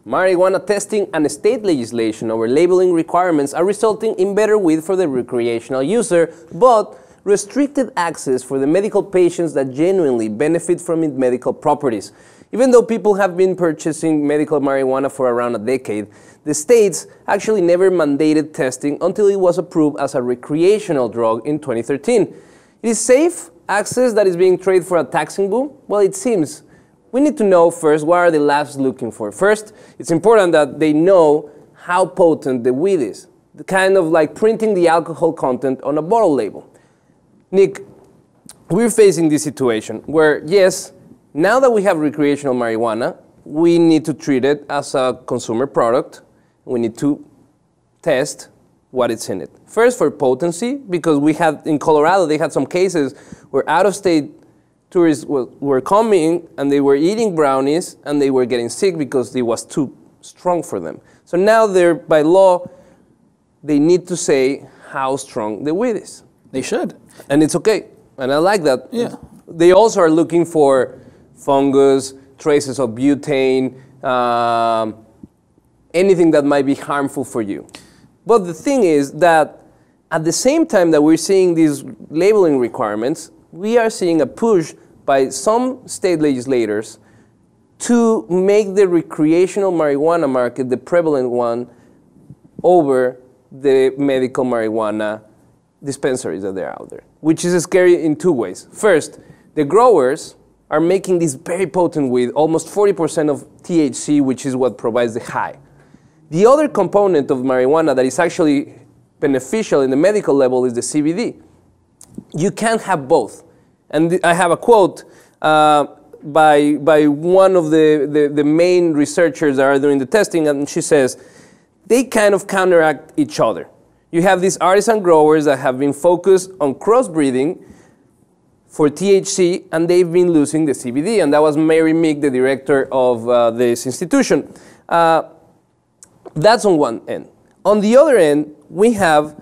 Marijuana testing and state legislation over labeling requirements are resulting in better weed for the recreational user, but restricted access for the medical patients that genuinely benefit from its medical properties. Even though people have been purchasing medical marijuana for around a decade, the states actually never mandated testing until it was approved as a recreational drug in 2013. It is safe access that is being traded for a taxing boom? Well, it seems. We need to know first what are the labs looking for. First, it's important that they know how potent the weed is. The kind of like printing the alcohol content on a bottle label. Nick, we're facing this situation where, yes, now that we have recreational marijuana, we need to treat it as a consumer product. We need to test what it's in it. First, for potency, because we had, in Colorado, they had some cases where out-of-state tourists were coming and they were eating brownies and they were getting sick because it was too strong for them. So now they're, by law, they need to say how strong the weed is. They should. And it's okay. And I like that. Yeah. They also are looking for fungus, traces of butane, anything that might be harmful for you. But the thing is that at the same time that we're seeing these labeling requirements, we are seeing a push by some state legislators to make the recreational marijuana market the prevalent one over the medical marijuana dispensaries that are out there, which is scary in two ways. First, the growers are making this very potent weed, almost 40% of THC, which is what provides the high. The other component of marijuana that is actually beneficial in the medical level is the CBD. You can't have both. And I have a quote by one of the main researchers that are doing the testing, and she says, they kind of counteract each other. You have these artisan growers that have been focused on crossbreeding for THC, and they've been losing the CBD. And that was Mary Meek, the director of this institution. That's on one end. On the other end, we have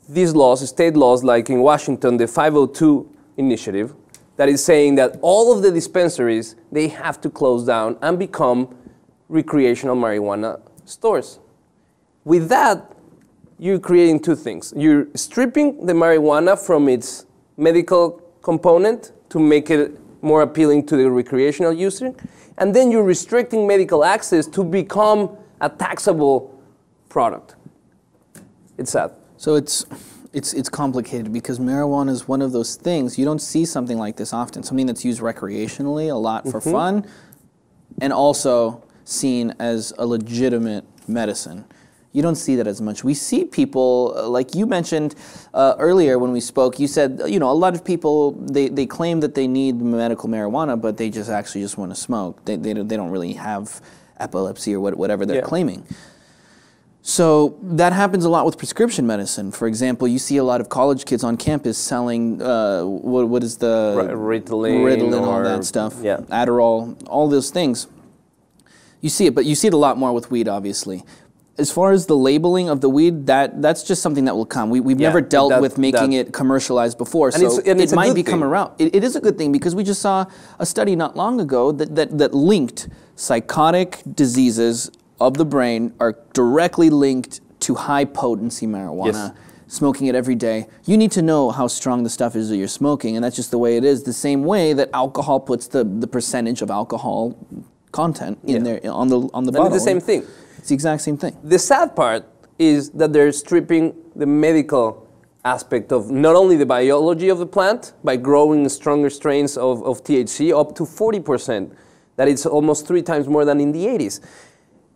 these laws, state laws, like in Washington, the 502 initiative, that is saying that all of the dispensaries, they have to close down and become recreational marijuana stores. With that, you're creating two things. You're stripping the marijuana from its medical component to make it more appealing to the recreational user, and then you're restricting medical access to become a taxable product. It's sad. So it's complicated because marijuana is one of those things, you don't see something like this often, something that's used recreationally a lot for fun, and also seen as a legitimate medicine. You don't see that as much. We see people, like you mentioned earlier when we spoke, you said, you know, a lot of people, they claim that they need medical marijuana, but they just actually just want to smoke. They don't really have epilepsy or whatever they're claiming. So that happens a lot with prescription medicine. For example, you see a lot of college kids on campus selling, what is the... Ritalin, all that stuff, Adderall, all those things. You see it, but you see it a lot more with weed, obviously. As far as the labeling of the weed, that's just something that will come. We've never dealt with making it commercialized before, so it might become around. It is a good thing because we just saw a study not long ago that linked psychotic diseases of the brain are directly linked to high potency marijuana. Smoking it every day. You need to know how strong the stuff is that you're smoking, and that's just the way it is. The same way that alcohol puts the percentage of alcohol content in there on the bottle. It's the same thing. It's the exact same thing. The sad part is that they're stripping the medical aspect of not only the biology of the plant by growing stronger strains of THC up to 40%. That is almost 3 times more than in the 80s.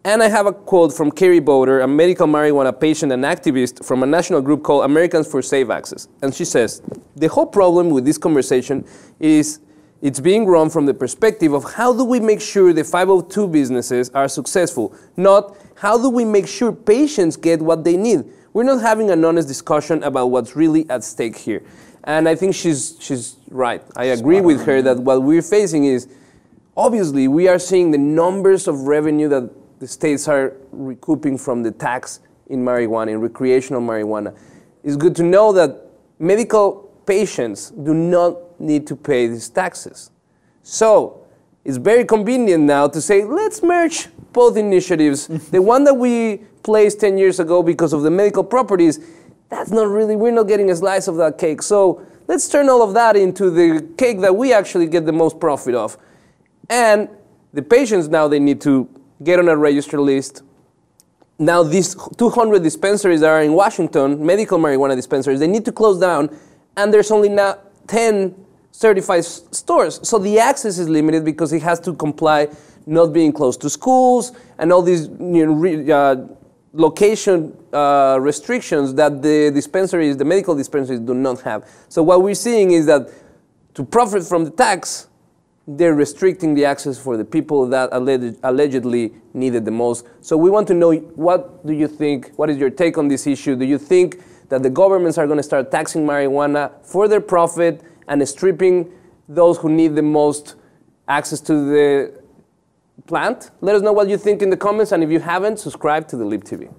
And I have a quote from Carrie Boder, a medical marijuana patient and activist from a national group called Americans for Safe Access. And she says, the whole problem with this conversation is it's being run from the perspective of how do we make sure the 502 businesses are successful, not how do we make sure patients get what they need. We're not having an honest discussion about what's really at stake here. And I think she's right. I agree with her that what we're facing is, obviously, we are seeing the numbers of revenue that the states are recouping from the tax in marijuana, in recreational marijuana. It's good to know that medical patients do not need to pay these taxes. So it's very convenient now to say, let's merge both initiatives. The one that we placed 10 years ago because of the medical properties, that's not really, we're not getting a slice of that cake. So let's turn all of that into the cake that we actually get the most profit of. And the patients now, they need to get on a register list. Now these 200 dispensaries that are in Washington, medical marijuana dispensaries, they need to close down, and there's only now 10 certified stores. So the access is limited because it has to comply not being close to schools and all these location restrictions that the dispensaries, the medical dispensaries do not have. So what we're seeing is that to profit from the tax, they're restricting the access for the people that allegedly need it the most. So we want to know, what do you think, what is your take on this issue? Do you think that the governments are going to start taxing marijuana for their profit and stripping those who need the most access to the plant? Let us know what you think in the comments, and if you haven't, subscribe to the Lib TV.